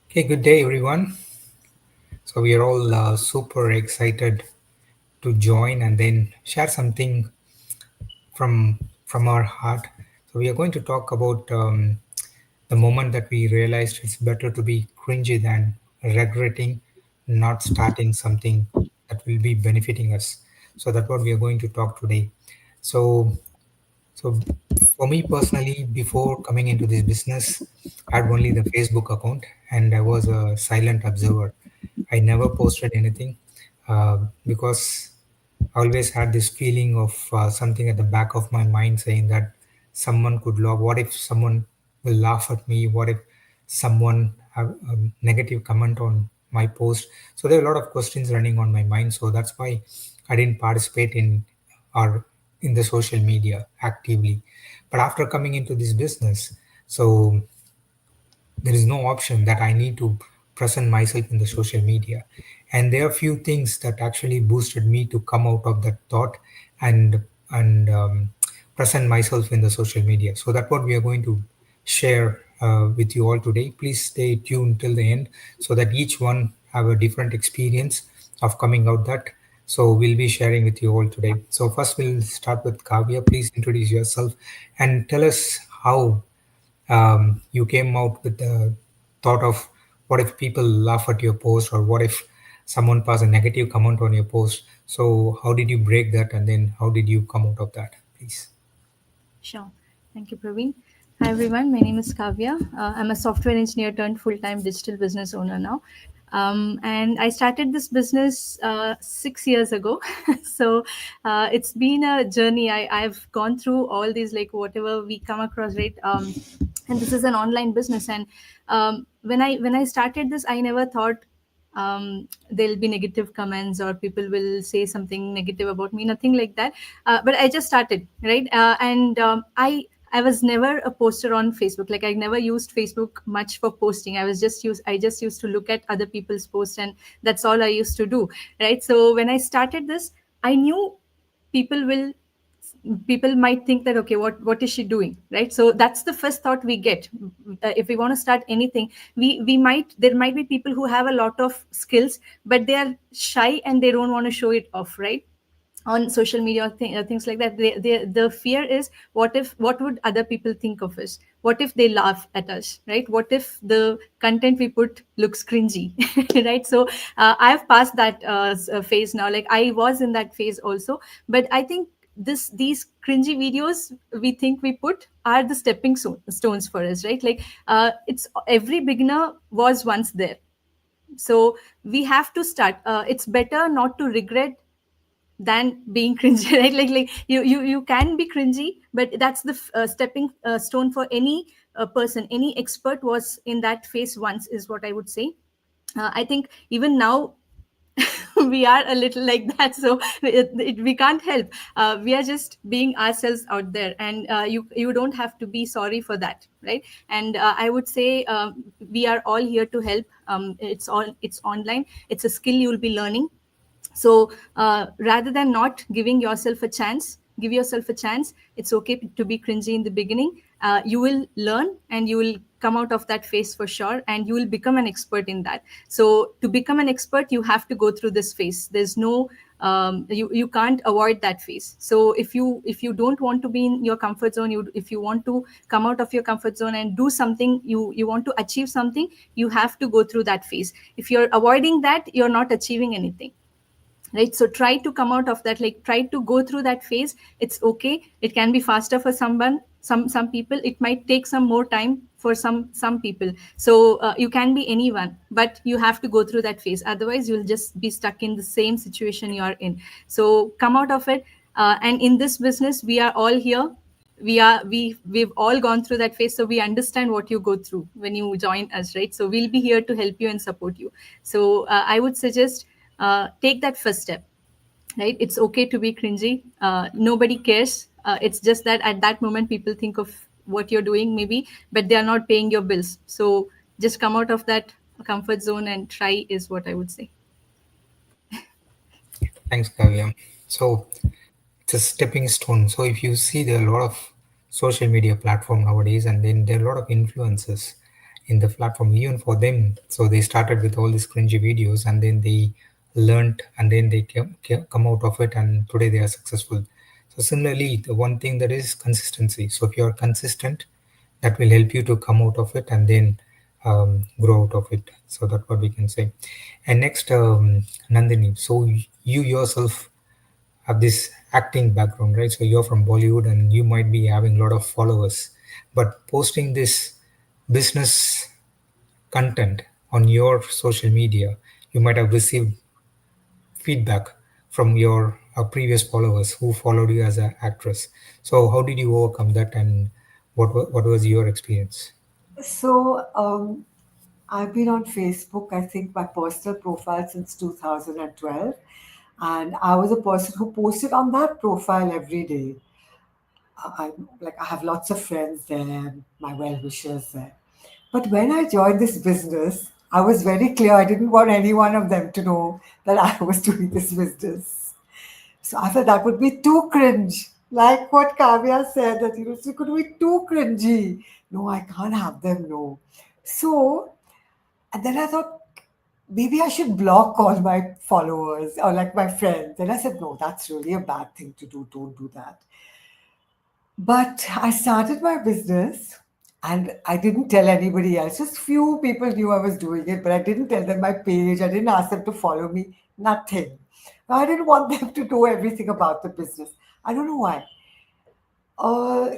Okay, good day, everyone. So we are all super excited to join and then share something from from our heart. So we are going to talk about the moment that we realized it's better to be cringy than regretting not starting something that will be benefiting us. So that's what we are going to talk today. So So for me personally, before coming into this business, I had only the Facebook account and I was a silent observer. I never posted anything because I always had this feeling of something at the back of my mind saying that someone could laugh. What if someone will laugh at me? What if someone have a negative comment on my post? So there are a lot of questions running on my mind. So that's why I didn't participate in or in the social media actively. But after coming into this business, so there is no option that I need to present myself in the social media. And there are few things that actually boosted me to come out of that thought and and present myself in the social media. So that's what we are going to share with you all today. Please stay tuned till the end so that each one have a different experience of coming out that. So we'll be sharing with you all today. So first we'll start with Kavya. Please introduce yourself and tell us how you came out with the thought of what if people laugh at your post or what if someone pass a negative comment on your post. So how did you break that and then how did you come out of that, please? Sure. Thank you, Praveen. Hi, everyone. My name is Kavya. I'm a software engineer turned full time digital business owner now. And I started this business 6 years ago. So it's been a journey. I've gone through all these, like whatever we come across, right? And this is an online business. And when I started this, I never thought there'll be negative comments or people will say something negative about me, nothing like that. But I just started, right? And I was never a poster on Facebook. Like I never used Facebook much for posting. I just used to look at other people's posts, and that's all I used to do, right? So when I started this, I knew people will people might think that, okay, what is she doing, right? So that's the first thought we get. If we want to start anything, we might there might be people who have a lot of skills, but they are shy and they don't want to show it off, right, on social media or things like that. The fear is, what would other people think of us? What if they laugh at us, right? What if the content we put looks cringy? Right? So I've passed that phase now. Like I was in that phase also, but I think these cringy videos we think we put are the stones for us, right? Like it's every beginner was once there. So we have to start. It's better not to regret than being cringy. Right? Like you can be cringy, but that's the stepping stone for any person. Any expert was in that phase once, is what I would say. I think even now we are a little like that. So we can't help. We are just being ourselves out there, and you don't have to be sorry for that, right? And I would say we are all here to help. It's online. It's a skill you'll be learning. So rather than not giving yourself a chance, give yourself a chance. It's okay to be cringy in the beginning. You will learn and you will come out of that phase for sure, and you will become an expert in that. So to become an expert, you have to go through this phase. There's no you can't avoid that phase. So if you don't want to be in your comfort zone, if you want to come out of your comfort zone and do something, you want to achieve something, you have to go through that phase. If you're avoiding that, you're not achieving anything, right? So try to come out of that. Like try to go through that phase. It's okay. It can be faster for someone, some people. It might take some more time for some people. So you can be anyone, but you have to go through that phase. Otherwise you'll just be stuck in the same situation you are in. So come out of it. And in this business, we are all here. We've all gone through that phase, so we understand what you go through when you join us, right? So we'll be here to help you and support you. So I would suggest, take that first step, right? It's okay to be cringy. Nobody cares. It's just that at that moment people think of what you're doing maybe, but they are not paying your bills. So just come out of that comfort zone and try, is what I would say. Thanks, Kavya. So it's a stepping stone. So if you see there are a lot of social media platform nowadays and then there are a lot of influencers in the platform even for them. So they started with all these cringy videos, and then they learned, and then they come out of it, and today they are successful. So similarly, the one thing that is consistency. So if you are consistent, that will help you to come out of it and then grow out of it. So that's what we can say. And next, Nandini, so you yourself have this acting background, right? So you're from Bollywood and you might be having a lot of followers, but posting this business content on your social media, you might have received feedback from your previous followers who followed you as an actress. So how did you overcome that, and what was your experience? So, I've been on Facebook, I think my personal profile since 2012. And I was a person who posted on that profile every day. I like I have lots of friends there, my well wishers there. But when I joined this business, I was very clear I didn't want any one of them to know that I was doing this business. So I thought that would be too cringe. Like what Kavya said, that it could be too cringy. No, I can't have them know. So, and then I thought maybe I should block all my followers or like my friends. Then I said, no, that's really a bad thing to do. Don't do that. But I started my business and I didn't tell anybody else. Just few people knew I was doing it, but I didn't tell them my page. I didn't ask them to follow me. Nothing. I didn't want them to know everything about the business. I don't know why. Uh,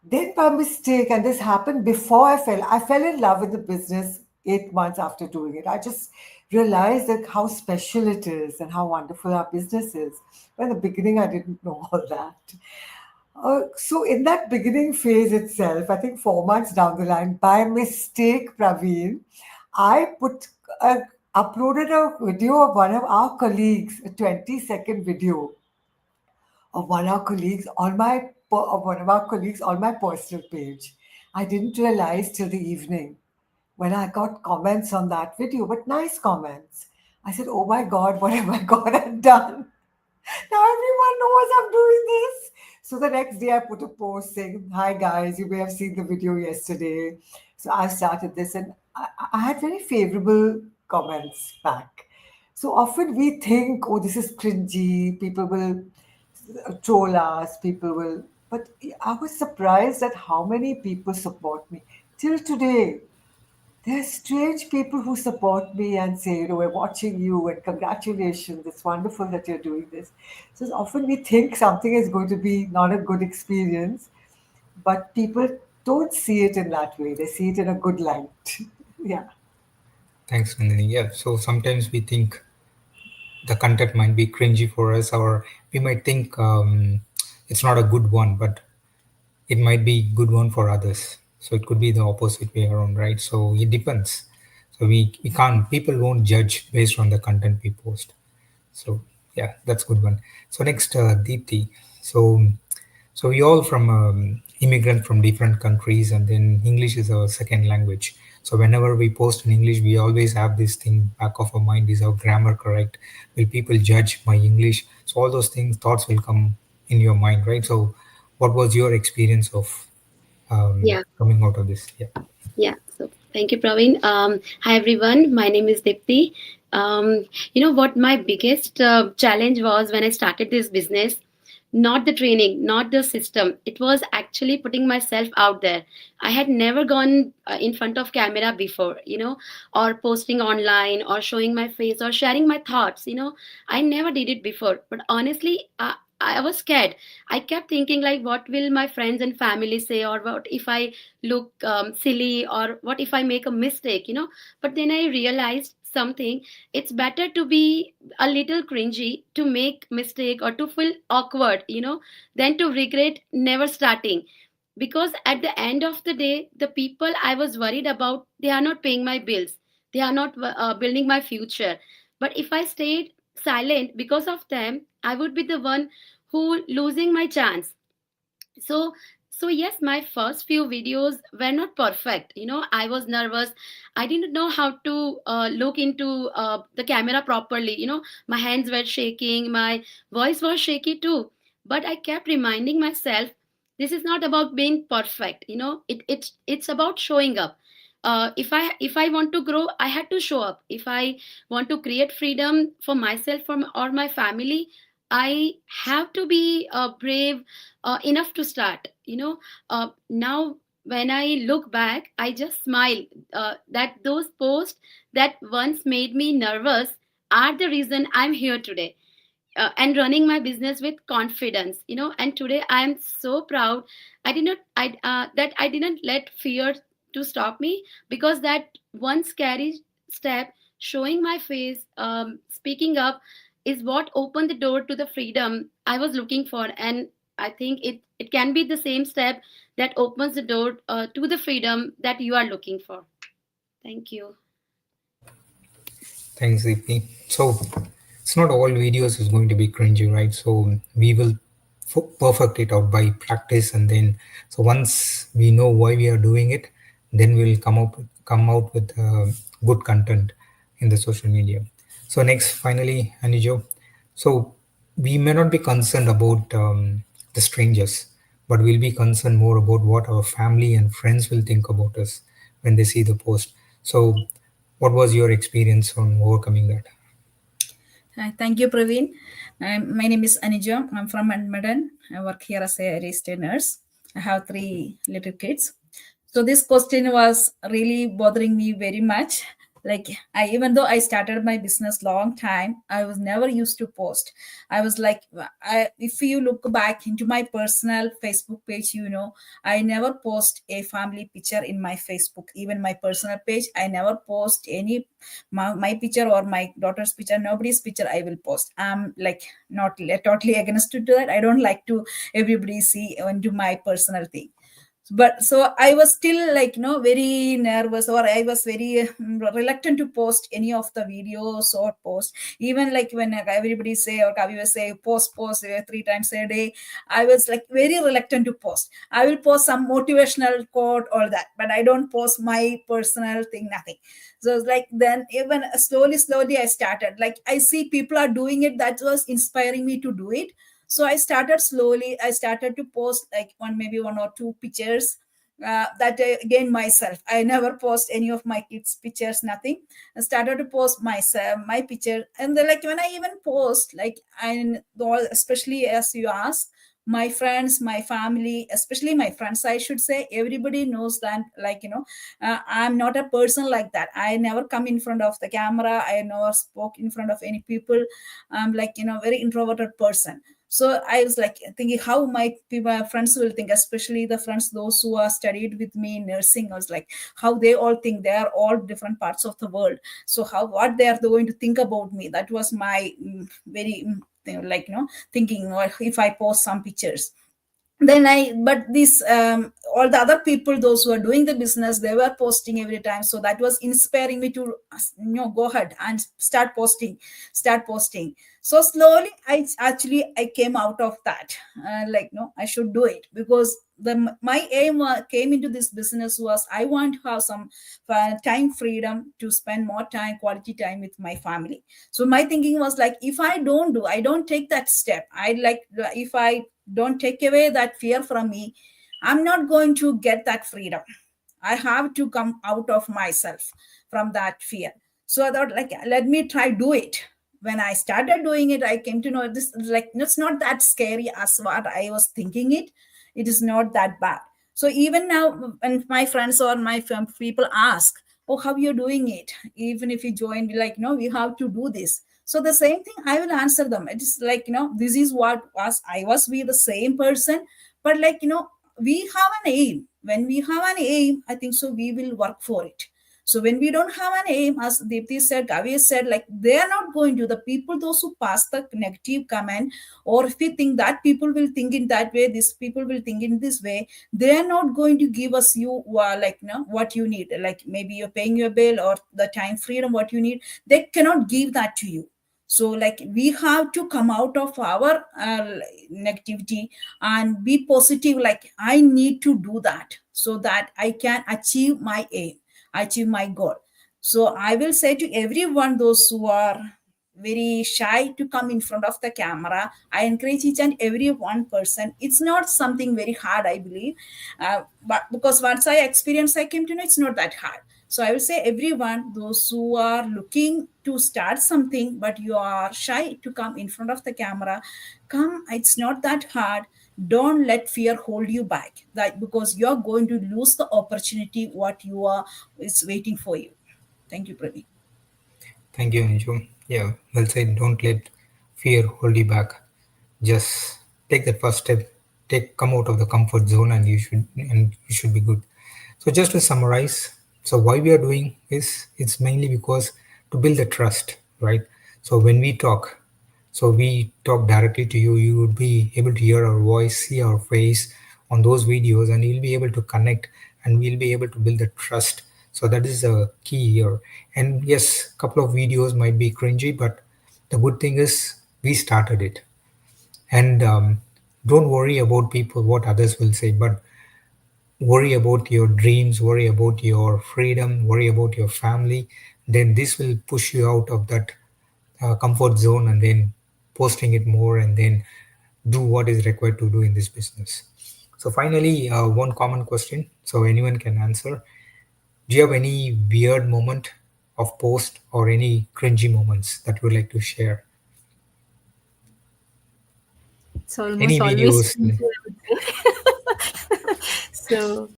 then by mistake, and this happened before I fell in love with the business 8 months after doing it. I just realized that how special it is and how wonderful our business is. But in the beginning, I didn't know all that. So in that beginning phase itself, I think 4 months down the line, by mistake, Praveen, I a, uploaded a video of one of our colleagues, a 20-second video of one of our colleagues on my personal page. I didn't realize till the evening when I got comments on that video, but nice comments. I said, "Oh my God, what have I gone and done?" Now everyone knows I'm doing this. So the next day I put a post saying, "Hi guys, you may have seen the video yesterday. So I started this," and I had very favorable comments back. So often we think, "Oh, this is cringy. People will troll us. People will." But I was surprised at how many people support me till today. There's strange people who support me and say, we're watching you and congratulations, it's wonderful that you're doing this. So often we think something is going to be not a good experience, but people don't see it in that way. They see it in a good light. Yeah. Thanks, Nandini. Yeah, so sometimes we think the content might be cringy for us, or we might think it's not a good one, but it might be good one for others. So it could be the opposite way around, right? So it depends. So we can't, people won't judge based on the content we post. So yeah, that's good one. So next, Deepthi. So so we all from immigrant from different countries, and then English is our second language. So whenever we post in English, we always have this thing back of our mind: is our grammar correct? Will people judge my English? So all those things, thoughts will come in your mind, right? So what was your experience of Yeah, coming out of this? Yeah. yeah. So thank you, Praveen. Hi, everyone. My name is Dipti. You know what my biggest challenge was when I started this business? Not the training, not the system. It was actually putting myself out there. I had never gone in front of camera before, or posting online or showing my face or sharing my thoughts. I never did it before. But honestly, I was scared. I kept thinking like, what will my friends and family say, or what if I look silly, or what if I make a mistake, But then I realized something. It's better to be a little cringy, to make mistake or to feel awkward, than to regret never starting. Because at the end of the day, the people I was worried about, they are not paying my bills, they are not building my future. But if I stayed silent because of them, I would be the one who losing my chance. So so yes, my first few videos were not perfect. I was nervous. I didn't know how to look into the camera properly. My hands were shaking, my voice was shaky too. But I kept reminding myself, This is not about being perfect, it's about showing up. If I want to grow, I had to show up. If I want to create freedom for myself or my family, I have to be brave enough to start. Now when I look back, I just smile that those posts that once made me nervous are the reason I'm here today, and running my business with confidence. And today I am so proud. I didn't let fear to stop me, because that one scary step, showing my face, speaking up, is what opened the door to the freedom I was looking for. And I think it can be the same step that opens the door to the freedom that you are looking for. Thank you. Thanks, Deepti. So it's not all videos is going to be cringy, right? So we will perfect it out by practice, and then so once we know why we are doing it, then we'll come out with good content in the social media. So next, finally, Anijo. So we may not be concerned about the strangers, but we'll be concerned more about what our family and friends will think about us when they see the post. So what was your experience on overcoming that? Hi, thank you, Praveen. My name is Anija. I'm from Edmonton. I work here as a registered nurse. I have three little kids. So this question was really bothering me very much. Like even though I started my business long time, I was never used to post. I was like, if you look back into my personal Facebook page, I never post a family picture in my Facebook. Even my personal page, I never post any my picture or my daughter's picture, nobody's picture I will post. I'm like not totally against to do that. I don't like to everybody see into my personal thing. But so I was still like very nervous, or I was very reluctant to post any of the videos or post. Even like when everybody say, or Kavi was say post 3 times a day, I was like very reluctant to post. I will post some motivational quote, all that, but I don't post my personal thing, nothing. So it's like then even slowly I started, like I see people are doing it, that was inspiring me to do it. So I started slowly. I started to post like maybe one or two pictures. That again myself. I never post any of my kids' pictures, nothing. I started to post myself, my picture, and then like when I even post, like especially as you ask, my friends, my family, especially my friends, I should say, everybody knows that, like I'm not a person like that. I never come in front of the camera. I never spoke in front of any people. I'm like very introverted person. So I was like thinking how my people, my friends will think, especially the friends those who are studied with me in nursing. I was like how they all think, they are all different parts of the world. So how what they are going to think about me, that was my very like thinking, or if I post some pictures, then but these all the other people, those who are doing the business, they were posting every time. So that was inspiring me to go ahead and start posting. So slowly I came out of that, like no, I should do it, because my aim came into this business was I want to have some time freedom to spend more time, quality time with my family. So my thinking was like, if I don't take that step, I like, if I don't take away that fear from me, I'm not going to get that freedom. I have to come out of myself from that fear. So I thought, like, let me try do it. When I started doing it, I came to know this, like, it's not that scary as what I was thinking it. It is not that bad. So even now, when my friends or my people ask, oh, how you're doing it? Even if you join, like, no, we have to do this. So the same thing, I will answer them. It is like, this is what was I was be the same person, but like, we have an aim. When we have an aim, I think so we will work for it. So when we don't have an aim, as Deepthi said, Kavi said, like they are not going to, the people, those who pass the negative comment, or if we think that people will think in that way, these people will think in this way, they are not going to give us you like what you need. Like maybe you're paying your bill or the time freedom, what you need, they cannot give that to you. So like we have to come out of our negativity and be positive, like I need to do that so that I can achieve my aim, achieve my goal. So I will say to everyone, those who are very shy to come in front of the camera. I encourage each and every one person. It's not something very hard, I believe, but because once I experienced, I came to know it's not that hard. So I will say everyone, those who are looking to start something but you are shy to come in front of the camera, come. It's not that hard. Don't let fear hold you back. That because you're going to lose the opportunity what you are is waiting for you. Thank you, Pradeep. Thank you, Anju. Yeah, well said. Don't let fear hold you back. Just take that first step. Come out of the comfort zone, and you should be good. So just to summarize, so why we are doing is it's mainly because to build the trust, right? So when we talk, so we talk directly to you, you would be able to hear our voice, see our face on those videos, and you'll be able to connect, and we'll be able to build the trust. So that is a key here. And yes, a couple of videos might be cringy, but the good thing is we started it. And don't worry about people, what others will say, but worry about your dreams, worry about your freedom, worry about your family. Then this will push you out of that comfort zone, and then posting it more, and then do what is required to do in this business. So finally, one common question, so anyone can answer. Do you have any weird moment of post or any cringy moments that you would like to share? It's almost Any always videos? cringy, I would say. So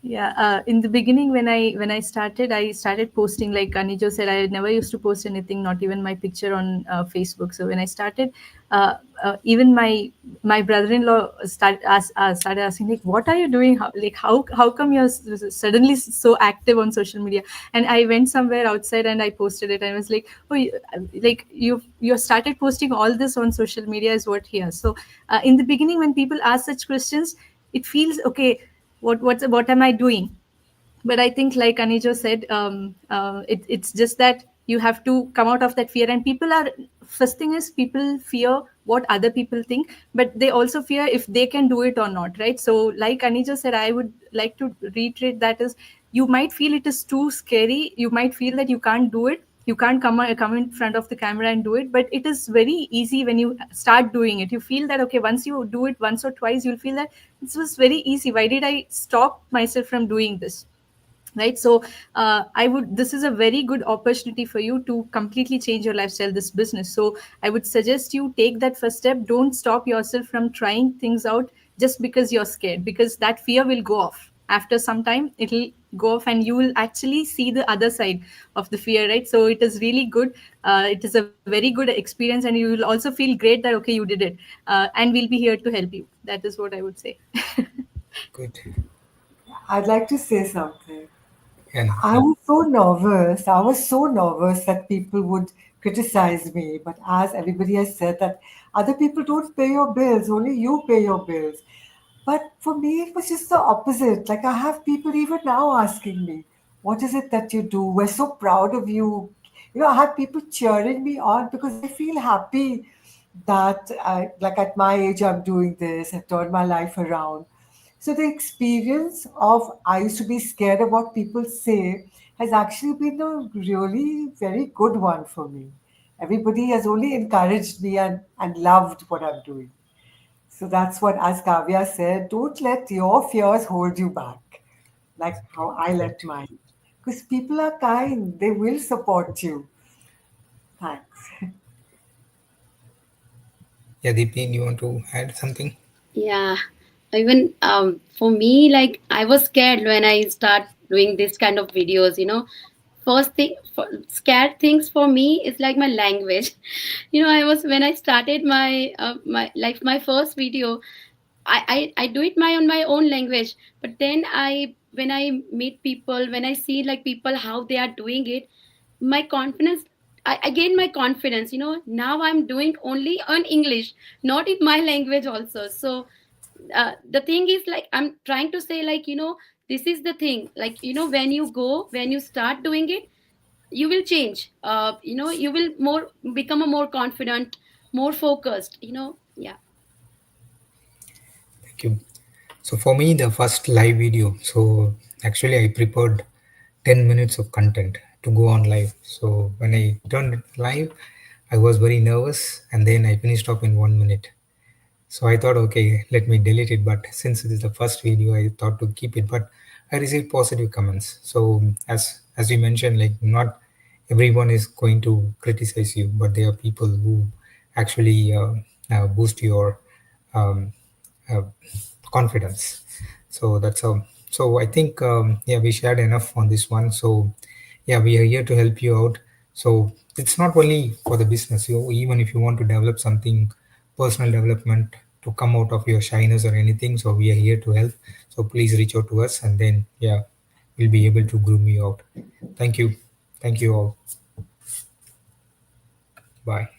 yeah, in the beginning when I started posting, like Anijo said, I never used to post anything, not even my picture on Facebook. So when I started, uh, even my brother-in-law started asking, like, what are you doing? How come you're suddenly so active on social media? And I went somewhere outside and I posted it, and I was like, oh, like you started posting all this on social media, is what here. So in the beginning, when people ask such questions, it feels okay, what am I doing? But I think, like Anijo said, it's just that you have to come out of that fear. And people are, first thing is, people fear what other people think, but they also fear if they can do it or not, right? So like Anijo said, I would like to reiterate that is, you might feel it is too scary, you might feel that you can't do it, you can't come in front of the camera and do it, but it is very easy when you start doing it. You feel that, okay, once you do it once or twice, you'll feel that this was very easy, why did I stop myself from doing this, right? So I would, this is a very good opportunity for you to completely change your lifestyle, this business. So I would suggest you take that first step. Don't stop yourself from trying things out just because you're scared, because that fear will go off after some time. It'll go off and you will actually see the other side of the fear, right? So it is really good. It is a very good experience, and you will also feel great that, okay, you did it, and we'll be here to help you. That is what I would say. Good. I'd like to say something. And I yeah, was so nervous. I was so nervous that people would criticize me. But as everybody has said, that other people don't pay your bills, only you pay your bills. But for me, it was just the opposite. Like, I have people even now asking me, what is it that you do? We're so proud of you. I have people cheering me on because I feel happy that, like, at my age, I'm doing this. I've turned my life around. So the experience of I used to be scared of what people say has actually been a really very good one for me. Everybody has only encouraged me and loved what I'm doing. So that's what, as Kavya said, don't let your fears hold you back, like how I let correct. mine. Because people are kind, they will support you. Thanks. Yeah, Deepti, you want to add something? Yeah, even for me, like I was scared when I start doing this kind of videos. First thing, scared things for me is like my language. I was, when I started my first video, I do it my on my own language. But then when I meet people, when I see like people how they are doing it, my confidence, I gain my confidence. Now I'm doing only on English, not in my language also. So the thing is, like, I'm trying to say, like, this is the thing, like, when you start doing it, you will change. You will more become a more confident, more focused. Yeah. Thank you. So for me, the first live video. So actually, I prepared 10 minutes of content, to go on live. So when I turned live, I was very nervous, and then I finished off in 1 minute. So I thought, okay, let me delete it. But since it is the first video, I thought to keep it. But I received positive comments. So as we mentioned, like not everyone is going to criticize you, but there are people who actually boost your um, uh, confidence. So that's how. So I think yeah, we shared enough on this one. So yeah, we are here to help you out. So it's not only for the business. You even if you want to develop something, personal development to come out of your shyness or anything. So we are here to help. So please reach out to us, and then yeah, we'll be able to groom you out. Thank you. Thank you all. Bye.